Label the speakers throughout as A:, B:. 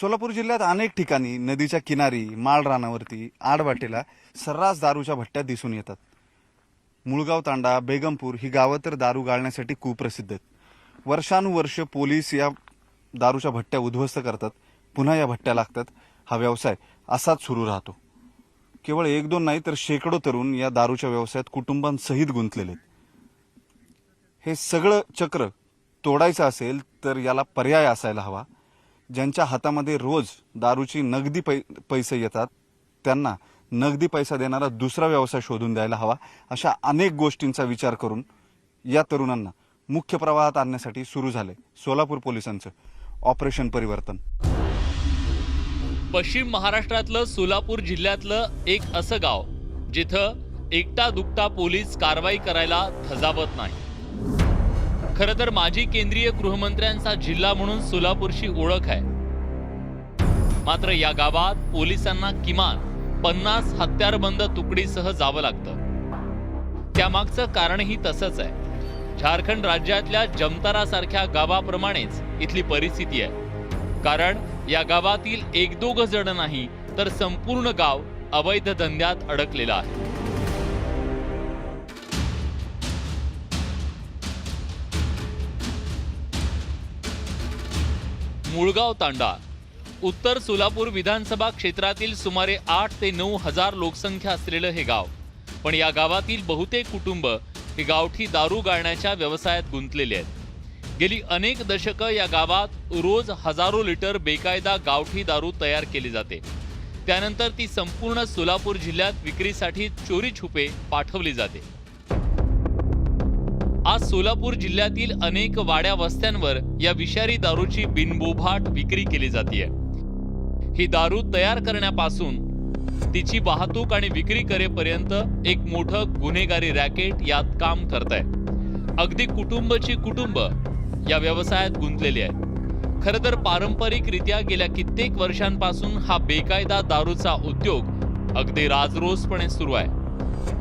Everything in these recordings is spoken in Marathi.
A: सोलापूर जिल्ह्यात अनेक ठिकाणी नदीच्या किनारी, माळरानावरती, आडवाटेला सर्रास दारूच्या भट्ट्या दिसून येतात. मुळगाव तांडा, बेगमपूर ही गावं तर दारू गाळण्यासाठी कुप्रसिद्ध आहेत. वर्षानुवर्ष पोलीस या दारूच्या भट्ट्या उद्ध्वस्त करतात, पुन्हा या भट्ट्या लागतात. हा व्यवसाय असाच सुरू राहतो. केवळ एक दोन नाही तर शेकडो तरुण या दारूच्या व्यवसायात कुटुंबांसहित गुंतलेले आहेत. हे सगळं चक्र तोडायचं असेल तर याला पर्याय असायला हवा. ज्यांच्या हातामध्ये रोज दारूची नगदी पैसे येतात त्यांना नगदी पैसा देणारा दुसरा व्यवसाय शोधून द्यायला हवा. अशा अनेक गोष्टींचा विचार करून या तरुणांना मुख्य प्रवाहात आणण्यासाठी सुरू झाले सोलापूर पोलिसांचं ऑपरेशन परिवर्तन.
B: पश्चिम महाराष्ट्रातलं सोलापूर जिल्ह्यातलं एक असं गाव जिथं एकटा दुकटा पोलीस कारवाई करायला धजावत नाही. खरं तर माजी केंद्रीय गृहमंत्र्यांचा जिल्हा म्हणून सोलापूरची ओळख आहे. मात्र या गावात पोलिसांना किमान 50 हत्यारबंद तुकडीसह जावं लागतं. त्यामागचं कारणही तसंच आहे. झारखंड राज्यातल्या जमतारासारख्या गावाप्रमाणेच इथली परिस्थिती आहे. कारण या गावातील एक दोघं जण नाही तर संपूर्ण गाव अवैध धंद्यात अडकलेलं आहे. मुळगाव तांडा उत्तर सोलापूर विधानसभा क्षेत्रातील सुमारे 8 ते 9 हजार लोकसंख्या असलेलं हे गाव. पण या गावातील बहुतेक कुटुंब हे गावठी दारू गाळण्याच्या व्यवसायात गुंतलेले आहेत. गेली अनेक दशकं या गावात रोज हजारो लिटर बेकायदा गावठी दारू तयार केली जाते. त्यानंतर ती संपूर्ण सोलापूर जिल्ह्यात विक्रीसाठी चोरी छुपे पाठवली जाते. आज सोलापूर जिल्ह्यातील अनेक वाड्या वस्त्यांवर या विषारी दारूची बिनबोभाट विक्री केली जाते. ही दारू तयार करण्यापासून तिची वाहतूक आणि विक्री करेपर्यंत एक मोठं गुन्हेगारी रॅकेट यात काम करत आहे. अगदी कुटुंबाची कुटुंब या व्यवसायात गुंतलेली आहेत. खरं तर पारंपरिकरित्या गेल्या कित्येक वर्षांपासून हा बेकायदा दारूचा उद्योग अगदी राजरोसपणे सुरू आहे.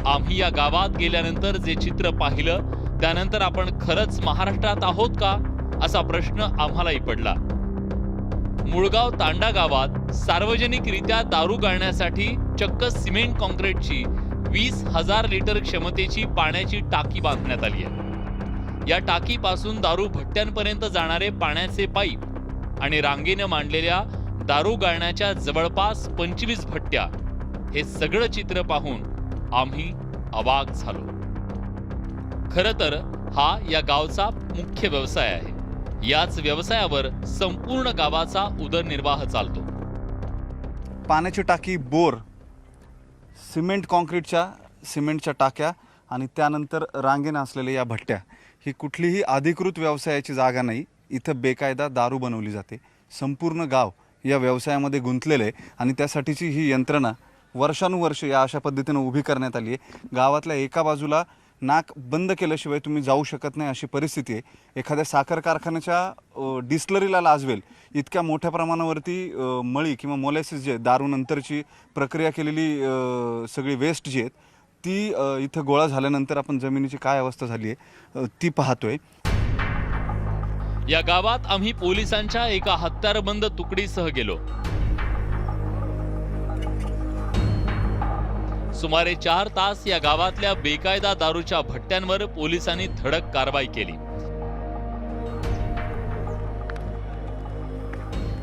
B: आम्ही या गावात गेल्यानंतर जे चित्र पाहिलं त्यानंतर आपण खरंच महाराष्ट्रात आहोत का असा प्रश्न आम्हालाही पडला. मुळगाव तांडा गावात सार्वजनिकरित्या दारू गाळण्यासाठी चक्क सिमेंट कॉन्क्रीटची 20,000 लिटर क्षमतेची पाण्याची टाकी बांधण्यात आली आहे. या टाकीपासून दारू भट्ट्यांपर्यंत जाणारे पाण्याचे पाईप आणि रांगेने मांडलेल्या दारू गाळण्याच्या जवळपास 25 भट्ट्या, हे सगळं चित्र पाहून आम्ही अवाक झालो. खरं तर हा या गावचा मुख्य व्यवसाय आहे. याच व्यवसायावर संपूर्ण गावाचा उदरनिर्वाह चालतो.
A: पाण्याची टाकी, बोर, सिमेंटच्या टाक्या आणि त्यानंतर रांगेने असलेल्या या भट्ट्या, ही कुठलीही अधिकृत व्यवसायाची जागा नाही. इथं बेकायदा दारू बनवली जाते. संपूर्ण गाव या व्यवसायामध्ये गुंतलेलं आहे आणि त्यासाठीची ही यंत्रणा वर्षानुवर्ष या अशा पद्धतीनं उभी करण्यात आली आहे. गावातल्या एका बाजूला नाक बंद केल्याशिवाय तुम्ही जाऊ शकत नाही अशी परिस्थिती आहे. एखाद्या साखर कारखान्याच्या डिस्लरीला लाजवेल इतक्या मोठ्या प्रमाणावरती मळी किंवा मोलॅसिस जे दारूनंतरची प्रक्रिया केलेली सगळी वेस्ट जी आहेत ती इथं गोळा झाल्यानंतर आपण जमिनीची काय अवस्था झाली आहे ती पाहतोय.
B: या गावात आम्ही पोलिसांच्या एका हत्यारबंद तुकडीसह गेलो. सुमारे 4 तास या गावातल्या बेकायदा दारूच्या भट्ट्यांवर पोलिसांनी धडक कारवाई केली.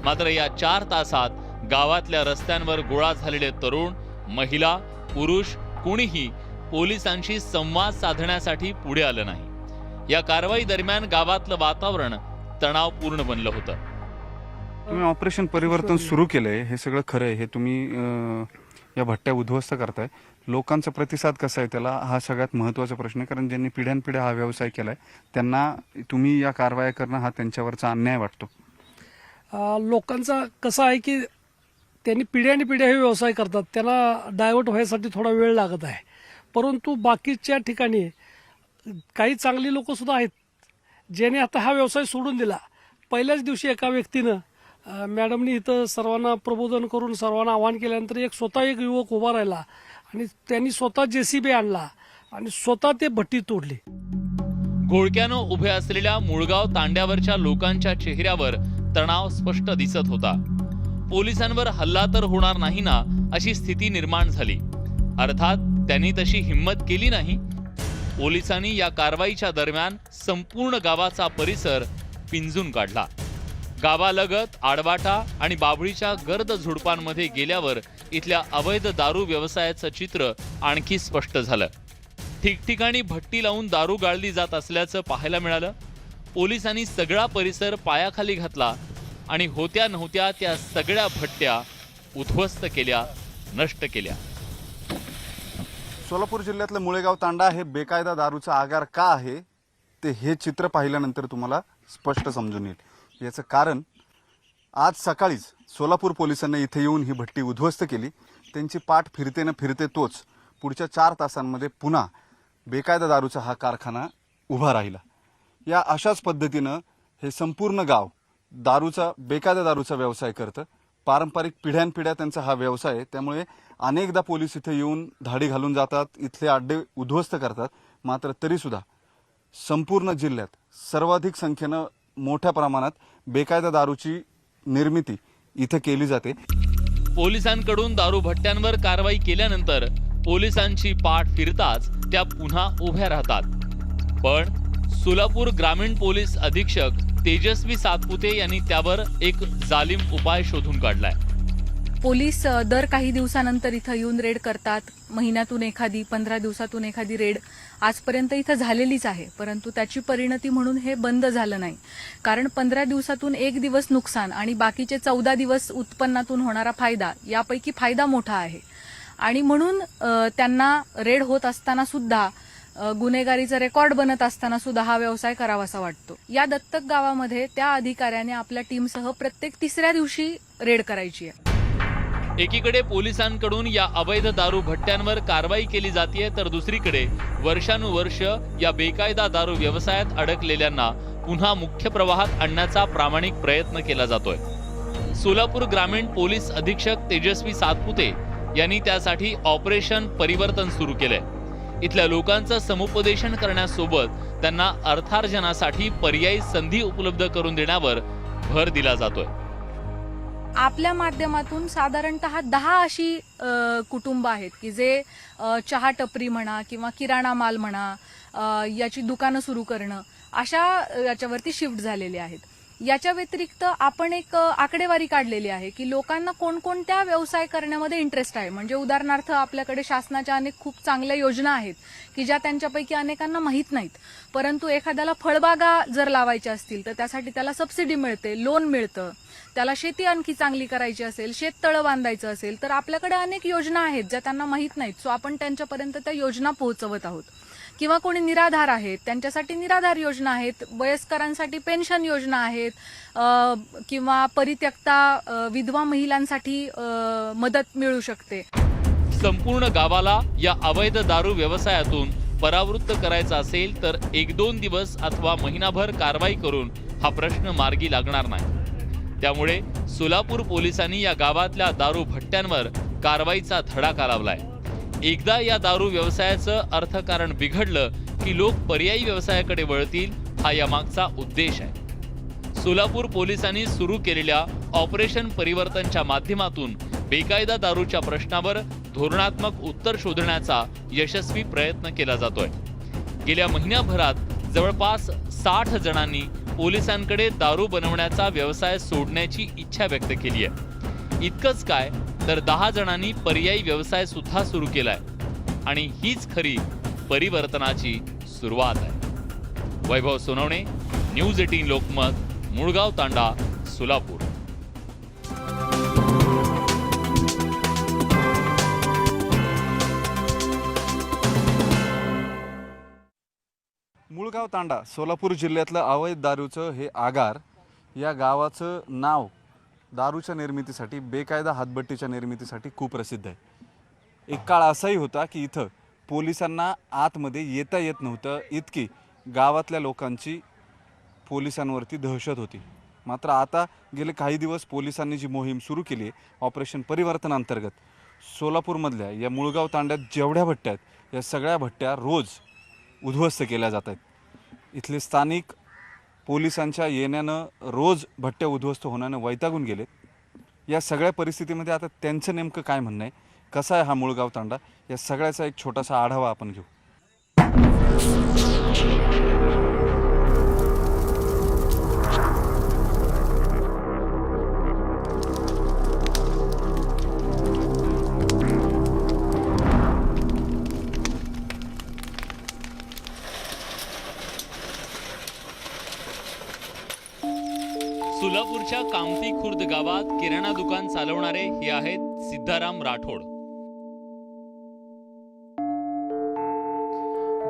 B: मात्र या 4 तासात गावातल्या रस्त्यांवर गोळा झालेले तरुण, महिला, पुरुष कोणीही पोलिसांशी संवाद साधण्यासाठी पुढे आलं नाही. या कारवाई दरम्यान गावातलं वातावरण तणावपूर्ण बनलं होतं.
A: तुम्ही ऑपरेशन परिवर्तन सुरू केलंय, हे सगळं खरं आहे. हे तुम्ही या भट्ट्या उद्ध्वस्त करताय. लोकांचा प्रतिसाद कसा आहे त्याला, हा सगळ्यात महत्त्वाचा प्रश्न आहे. कारण ज्यांनी पिढ्यानपिढ्या हा व्यवसाय केलाय त्यांना तुम्ही या कारवाया करणं हा त्यांच्यावरचा अन्याय वाटतो.
C: लोकांचा कसं आहे की त्यांनी पिढ्यानपिढ्या हे व्यवसाय करतात, त्यांना डायव्हर्ट व्हायसाठी थोडा वेळ लागत आहे. परंतु बाकीच्या ठिकाणी काही चांगली लोकंसुद्धा आहेत ज्याने आता हा व्यवसाय सोडून दिला. पहिल्याच दिवशी एका व्यक्तीनं मॅडमनी इथं सर्वांना प्रबोधन करून सर्वांना आवाहन केल्यानंतर स्वतः एक युवक उभा राहिला आणि त्यांनी स्वतः JCB आणला आणि स्वतः ते भट्टी तोडली.
B: घोळक्यानं उभे असलेल्या मुळगाव तांड्यावरच्या लोकांच्या चेहऱ्यावर तणाव स्पष्ट दिसत होता. पोलिसांवर हल्ला तर होणार नाही ना अशी स्थिती निर्माण झाली. अर्थात त्यांनी तशी हिम्मत केली नाही. पोलिसांनी या कारवाईच्या दरम्यान संपूर्ण गावाचा परिसर पिंजून काढला. गावालगत आडवाटा आणि बाभळीच्या गर्द झुडपांमध्ये गेल्यावर इथल्या अवैध दारू व्यवसायाचं चित्र आणखी स्पष्ट झालं. ठिकठिकाणी भट्टी लावून दारू गाळली जात असल्याचं पाहायला मिळालं. पोलिसांनी सगळा परिसर पायाखाली घातला आणि होत्या नव्हत्या त्या सगळ्या भट्ट्या उद्ध्वस्त केल्या, नष्ट केल्या.
A: सोलापूर जिल्ह्यातलं मुळेगाव तांडा हे बेकायदा दारूचा आगार का आहे ते हे चित्र पाहिल्यानंतर तुम्हाला स्पष्ट समजून येईल. याचं कारण आज सकाळीच सोलापूर पोलिसांनी इथे येऊन ही भट्टी उद्ध्वस्त केली. त्यांची पाठ फिरते न फिरते तोच पुढच्या 4 तासांमध्ये पुन्हा बेकायदा दारूचा हा कारखाना उभा राहिला. या अशाच पद्धतीनं हे संपूर्ण गाव बेकायदा दारूचा व्यवसाय करतं. पारंपरिक पिढ्यानपिढ्या त्यांचा हा व्यवसाय आहे. त्यामुळे अनेकदा पोलीस इथे येऊन धाडी घालून जातात, इथले अड्डे उद्ध्वस्त करतात. मात्र तरीसुद्धा संपूर्ण जिल्ह्यात सर्वाधिक संख्येनं मोठ्या प्रमाणात बेकायदा दारूची निर्मिती इथं केली जाते.
B: पोलिसांकडून दारू भट्ट्यांवर कारवाई केल्यानंतर पोलिसांची पाठ फिरताच त्या पुन्हा उभ्या राहतात. पण सोलापूर ग्रामीण पोलीस अधीक्षक तेजस्वी सातपुते यांनी त्यावर एक जालिम उपाय शोधून काढलाय.
D: पोलीस दर काही दिवसानंतर इथं येऊन रेड करतात. महिन्यातून एखादी, 15 दिवसातून एखादी रेड आजपर्यंत इथं झालेलीच आहे. परंतु त्याची परिणती म्हणून हे बंद झालं नाही. कारण 15 दिवसातून 1 दिवस नुकसान आणि बाकीचे 14 दिवस उत्पन्नातून होणारा फायदा, यापैकी फायदा मोठा आहे. आणि म्हणून त्यांना रेड होत असताना सुद्धा, गुन्हेगारीचा रेकॉर्ड बनत असताना सुद्धा हा व्यवसाय करावासा वाटतो. या दत्तक गावामध्ये त्या अधिकाऱ्याने आपल्या टीमसह प्रत्येक 3ऱ्या दिवशी रेड करायची आहे.
B: एकीकडे पोलिसांकडून या अवैध दारू भट्ट्यांवर कारवाई केली जाते, तर दुसरीकडे वर्षानुवर्ष या बेकायदा दारू व्यवसायात अडकलेल्यांना पुन्हा मुख्य प्रवाहात आणण्याचा प्रामाणिक प्रयत्न केला जातोय. सोलापूर ग्रामीण पोलीस अधीक्षक तेजस्वी सातपुते यांनी त्यासाठी ऑपरेशन परिवर्तन सुरू केलंय. इथल्या लोकांचं समुपदेशन करण्यासोबत त्यांना अर्थार्जनासाठी पर्यायी संधी उपलब्ध करून देण्यावर भर दिला जातोय.
D: आपल्या माध्यमातून साधारणतः 10 अशी कुटुंब आहेत की जे चहा टपरी म्हणा किंवा किराणा माल म्हणा, याची दुकानं सुरू करणं, अशा याच्यावरती शिफ्ट झालेले आहेत. याच्या व्यतिरिक्त आपण एक आकडेवारी काढलेली आहे की लोकांना कोणकोणत्या व्यवसाय करण्यामध्ये इंटरेस्ट आहे. म्हणजे उदाहरणार्थ आपल्याकडे शासनाच्या अनेक खूप चांगल्या योजना आहेत की ज्या त्यांच्यापैकी अनेकांना माहीत नाहीत. परंतु एखाद्याला फळबागा जर लावायच्या असतील तर त्यासाठी त्याला सबसिडी मिळते, लोन मिळतं. त्याला शेती आणखी चांगली करायची असेल, शेततळं बांधायचं असेल, तर आपल्याकडे अनेक योजना आहेत ज्या त्यांना माहीत नाहीत. सो आपण त्यांच्यापर्यंत त्या योजना पोहोचवत आहोत. किंवा कोणी निराधार आहेत, त्यांच्यासाठी निराधार योजना आहेत. वयस्करांसाठी पेन्शन योजना आहेत. किंवा परित्यक्ता विधवा महिलांसाठी मदत मिळू शकते.
B: संपूर्ण गावाला या अवैध दारू व्यवसायातून परावृत्त करायचा असेल तर 1-2 दिवस अथवा महिनाभर कारवाई करून हा प्रश्न मार्गी लागणार नाही. त्यामुळे सोलापूर पोलिसांनी या गावातल्या दारू भट्ट्यांवर कारवाईचा धडाका लावलाय. एकदा या दारू व्यवसायाचं अर्थकारण बिघडलं की लोक पर्यायी व्यवसायाकडे वळतील, हा यामागचा उद्देश आहे. सोलापूर पोलिसांनी सुरू केलेल्या ऑपरेशन परिवर्तनच्या माध्यमातून बेकायदा दारूच्या प्रश्नावर धोरणात्मक उत्तर शोधण्याचा यशस्वी प्रयत्न केला जातोय. गेल्या महिन्याभरात जवळपास 60 जणांनी पोलिसांकडे दारू बनवण्याचा व्यवसाय सोडण्याची इच्छा व्यक्त केली आहे. इतकंच काय तर 10 जणांनी पर्यायी व्यवसाय सुद्धा सुरू केलाय. आणि हीच खरी परिवर्तनाची सुरुवात आहे. वैभव सोनवणे, न्यूज 18 लोकमत, मुळगाव तांडा, सोलापूर.
A: मुळगाव तांडा सोलापूर जिल्ह्यातलं अवैध दारूचं हे आगार, या गावाचं नाव दारूच्या निर्मितीसाठी, बेकायदा हातभट्टीच्या निर्मितीसाठी खूप प्रसिद्ध आहे. एक काळ असाही होता की इथं पोलिसांना आतमध्ये येता येत नव्हतं, इतकी गावातल्या लोकांची पोलिसांवरती दहशत होती. मात्र आता गेले काही दिवस पोलिसांनी जी मोहीम सुरू केली आहे ऑपरेशन परिवर्तन अंतर्गत, सोलापूरमधल्या या मुळगाव तांड्यात जेवढ्या भट्ट्या आहेत या सगळ्या भट्ट्या रोज उद्ध्वस्त केल्या जात आहेत. इथले स्थानिक पोलिसांच्या येण्यानं रोज भट्ट्या उद्ध्वस्त होण्यानं वैतागून गेलेत. या सगळ्या परिस्थितीमध्ये आता त्यांचं नेमकं काय म्हणणं आहे, कसा आहे हा मुळगाव तांडा, या सगळ्याचा एक छोटासा आढावा आपण घेऊ.
B: सोलापूरच्या कामती खुर्द गावात किराणा दुकान चालवणारे हे आहेत सिद्धाराम राठोड.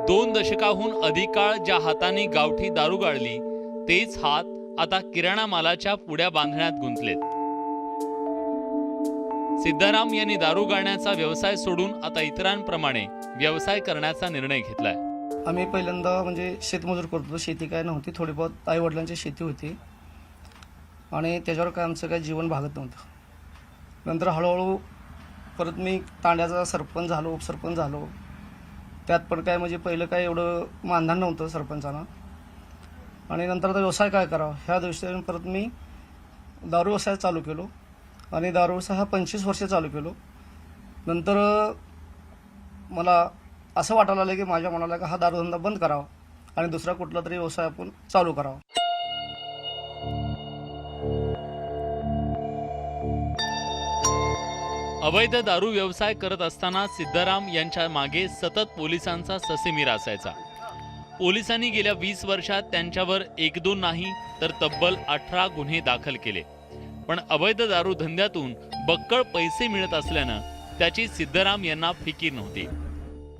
B: 2 दशकाहून अधिक काळ ज्या हाताने गावठी दारू गाळली तेच हात आता किराणा मालाच्या पुड्या बांधण्यात गुंतलेत. सिद्धाराम यांनी दारू गाळण्याचा व्यवसाय सोडून आता इतरांप्रमाणे व्यवसाय करण्याचा निर्णय घेतलाय.
E: आम्ही पहिल्यांदा म्हणजे शेतमजूर करतो, शेती काय नव्हती, थोडी बहुत आई वडिलांची शेती होती आणि त्याच्यावर काय आमचं काय जीवन भागत नव्हतं. नंतर हळूहळू परत मी तांड्याचा सरपंच झालो, उपसरपंच झालो. त्यात पण काय म्हणजे पहिलं काय एवढं मानधन नव्हतं सरपंचानं. आणि नंतर आता व्यवसाय काय करावा ह्या दृष्टीने परत मी दारू व्यवसाय चालू केलो आणि दारू व्यवसाय हा 25 वर्ष चालू केलो. नंतर मला असं वाटायला लागलं की माझ्या मनाला का हा दारूधंदा बंद करावा आणि दुसरा कुठला तरी व्यवसाय आपण चालू करावा.
B: अवैध दारू व्यवसाय करत असताना सिद्धाराम यांच्या मागे सतत पोलिसांचा ससेमिरा असायचा. पोलिसांनी गेल्या 20 वर्षात त्यांच्यावर 1-2 नाही तर तब्बल 18 गुन्हे दाखल केले. पण अवैध दारू धंद्यातून बक्कळ पैसे मिळत असल्यानं त्याची सिद्धाराम यांना फिकीर नव्हती.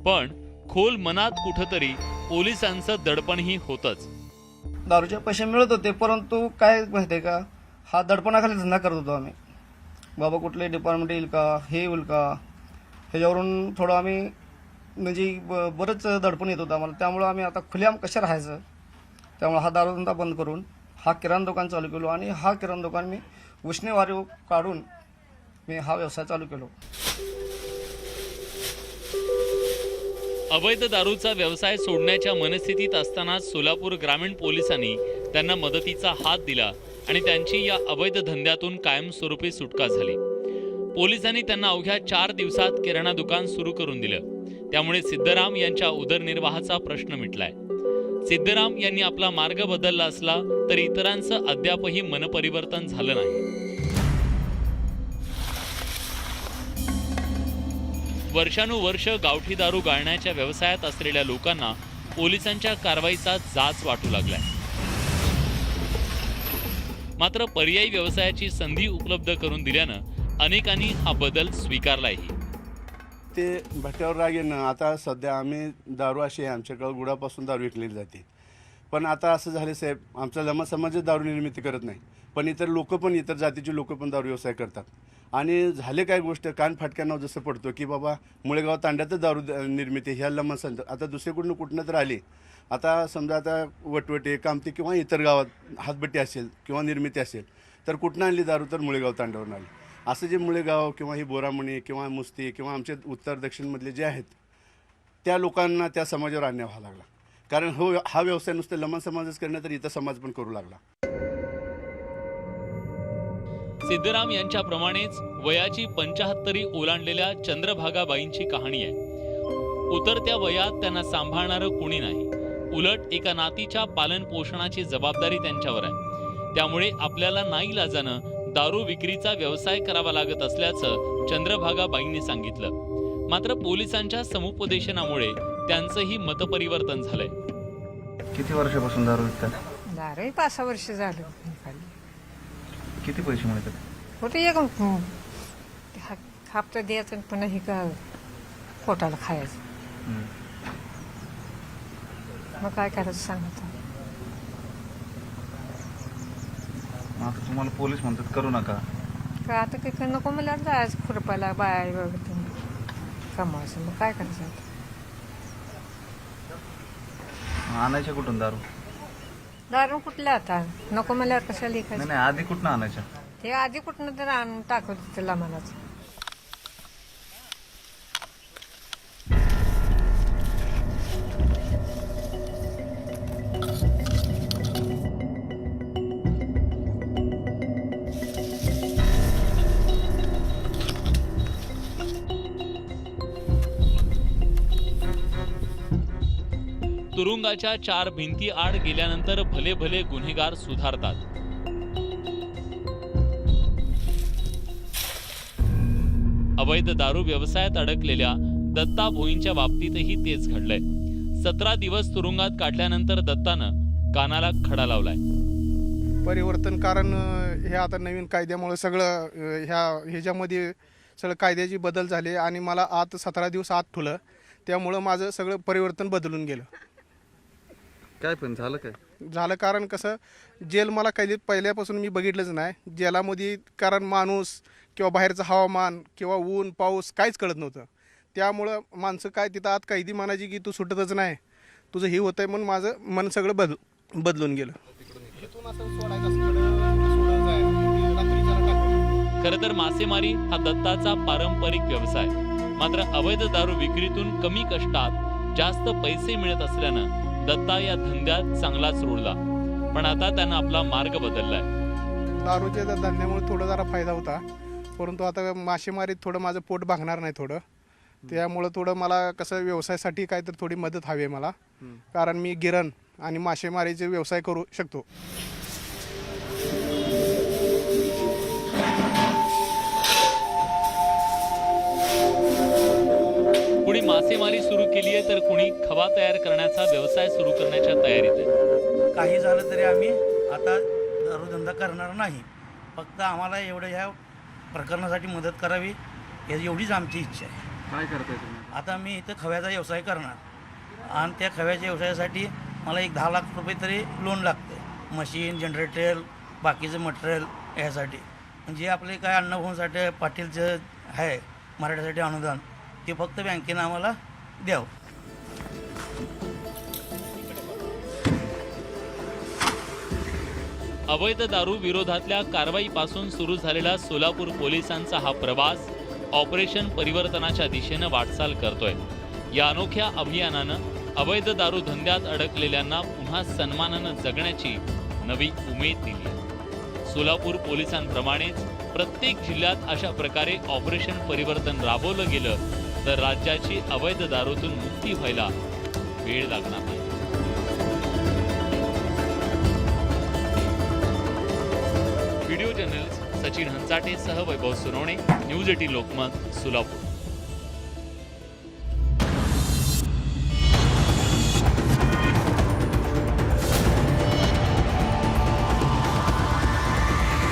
B: पण खोल मनात कुठंतरी पोलिसांचं दडपणही होतंच.
E: दारूचे पैसे मिळत होते, परंतु काय माहिती आहे का, हा दडपणाखाली धंदा करत होतो आम्ही. बाबा कुठले डिपार्टमेंट येईल का, हे येईल का, ह्याच्यावरून थोडं आम्ही म्हणजे बरंच दडपण येत होतं आम्हाला. त्यामुळं आम्ही आता खुलेआम कशा राहायचं, त्यामुळे हा दारूधंदा बंद करून हा किराणा दुकान चालू केलो आणि हा किराणा दुकान मी उष्णेवारी काढून मी हा व्यवसाय चालू केलो.
B: अवैध दारूचा व्यवसाय सोडण्याच्या मनस्थितीत असतानाच सोलापूर ग्रामीण पोलिसांनी त्यांना मदतीचा हात दिला आणि त्यांची या अवैध धंद्यातून कायमस्वरूपी सुटका झाली. पोलिसांनी त्यांना अवघ्या 4 दिवसात किराणा दुकान सुरू करून दिलं. त्यामुळे सिद्धाराम यांच्या उदरनिर्वाहाचा प्रश्न मिटलाय. सिद्धाराम यांनी आपला मार्ग बदलला असला तरी इतरांचं अद्यापही मनपरिवर्तन झालं नाही. वर्षानुवर्ष गावठी दारू गाळण्याच्या व्यवसायात असलेल्या लोकांना पोलिसांच्या कारवाईचा जाच वाटू लागलाय. मात्र पर्यायी व्यवसायाची संधी उपलब्ध करून दिल्यानं अनेकांनी हा बदल स्वीकारलाही.
F: ते भट्ट्यावर राग येणं. आता सध्या आम्ही दारू अशी आहे, आमच्याकडं गुळापासून दारू विकली जाते. पण आता असं झालं साहेब, आमचा लमा समाजच दारू निर्मिती करत नाही, पण इतर जातीचे लोक पण दारू व्यवसाय करतात. आणि झाले काय गोष्ट, कान फाटक्यांना जसं पडतो की बाबा मुळेगाव तांड्यातच दारू निर्मिती ह्या लमा संत आता दुसरे कुठनं तर आली. आता समजा आता वटवटे, कामती किंवा इतर गावात हातभट्टी असेल किंवा निर्मिती असेल तर कुठनं आणली दारू, तर मुळेगाव तांड्यावरून आली. असं जे मुळेगाव किंवा ही बोरामणी किंवा मुस्ती किंवा आमचे उत्तर दक्षिणमधले जे आहेत त्या लोकांना त्या समाजावर अन्याय व्हावा लागला. कारण हा व्यवसाय नुसतं लमान समाजच करण्यात तर इतर समाज पण करू लागला.
B: सिद्धाराम यांच्याप्रमाणेच वयाची 75 ओलांडलेल्या चंद्रभागाबाईंची कहाणी आहे. उतरत्या वयात त्यांना सांभाळणारं कुणी नाही, उलट एका नातीच्या पालन पोषणाची जबाबदारी त्यांच्यावर आहे. त्यामुळे आपल्याला नाईलाजानं दारू विक्रीचा व्यवसाय करावा लागत असल्याचं चंद्रभागाबाईंनी सांगितलं. मात्र पोलिसांच्या समुपदेशनामुळे त्यांचंही मतपरिवर्तन झालंय.
A: किती वर्षापासून दारू विकतात?
G: दारू 5-6 वर्ष झालं.
A: किती पैसे मिळतात?
G: होते एक हप्ता द्यायचं आणि पुन्हा हे का पोटाला खायचं. मग काय करायचं सांगत.
A: आता तुम्हाला पोलीस म्हणतात करू नका
G: का आता काही नको मला जायचं खुरपायला बाय वगैरे कमावायचं. मग काय करायचं आता.
A: आणायच्या कुठून दारू?
G: दारू कुठल्या आता नको मला कशाला लिखायचं.
A: नाही, आधी कुठनं आणायच्या?
G: ते आधी कुठनं तर आणून टाकत त्याला मनाचं.
B: तुरुंगाच्या 4 भिंती आड गेल्यानंतर भले भले गुन्हेगार सुधारतात. अवैध दारू व्यवसायात अडकलेल्या दत्ता भोईंच्या बाबतीतही तेच घडलंय. 17 दिवस तुरुंगात काढल्यानंतर दत्तानं कानाला खडा लावलाय.
H: परिवर्तन कारण हे आता नवीन कायद्यामुळे सगळं ह्याच्यामध्ये सगळं कायद्याची बदल झाले आणि मला आत 17 दिवस आत ठेवलं, त्यामुळं माझं सगळं परिवर्तन बदलून गेलं.
A: काय पण झालं काय?
H: झालं कारण कसं, जेल मला कैदेत पहिल्यापासून मी बघितलंच नाही. जेलामध्ये कारण माणूस किंवा बाहेरचं हवामान किंवा ऊन पाऊस काहीच कळत नव्हतं. त्यामुळं माणसं काय तिथं आत कैदी म्हणायची की तू सुटतच नाही, तुझं हे होतंय, म्हणून माझं मन सगळं बदलून गेलं.
B: खरं तर मासेमारी हा दत्ताचा पारंपरिक व्यवसाय. मात्र अवैध दारू विक्रीतून कमी कष्टात जास्त पैसे मिळत असल्यानं दत्ता या धंद्यात चांगलाच रुळला. पण आता त्यानं आपला मार्ग बदललाय.
H: दारूच्या धंद्यामुळे थोडा जरा फायदा होता, परंतु आता मासेमारीत थोडं माझं पोट भागणार नाही थोडं. त्यामुळं थोडं मला कसं व्यवसायासाठी काहीतरी थोडी मदत हवी आहे मला, कारण मी गिरण आणि मासेमारीचे व्यवसाय करू शकतो.
B: कुणी मासेमारी सुरू केली आहे तर कुणी खवा तयार करण्याचा व्यवसाय सुरू करण्याच्या तयारीत आहे.
I: काही झालं तरी आम्ही आता दारूधंदा करणार नाही. फक्त आम्हाला एवढं ह्या प्रकरणासाठी मदत करावी एवढीच आमची इच्छा आहे.
A: काय करताय तुम्ही?
I: आता मी इथं खव्याचा व्यवसाय करणार आणि त्या खव्याच्या व्यवसायासाठी मला एक 10 लाख रुपये तरी लोन लागतं. मशीन, जनरेटर, बाकीचं मटेरियल यासाठी. म्हणजे आपले काय अण्णाभाऊंसाठी पाटीलचं आहे मराठीसाठी अनुदान, ते फक्त बँकेनं आम्हाला द्यावं.
B: अवैध दारू विरोधातल्या कारवाईपासून सुरू झालेला सोलापूर पोलिसांचा हा प्रवास ऑपरेशन परिवर्तनाच्या दिशेनं वाटचाल करतोय. या अनोख्या अभियानानं अवैध दारू धंद्यात अडकलेल्यांना पुन्हा सन्मानानं जगण्याची नवी उमेद दिली. सोलापूर पोलिसांप्रमाणेच प्रत्येक जिल्ह्यात अशा प्रकारे ऑपरेशन परिवर्तन राबवलं गेलं तर राज्याची अवैध दारूतून मुक्ती व्हायला वेळ लागणार नाही. व्हिडिओ जर्नलिस्ट सचिन हंचाटे सह वैभव सोनवणे, न्यूज 18 लोकमत, सोलापूर.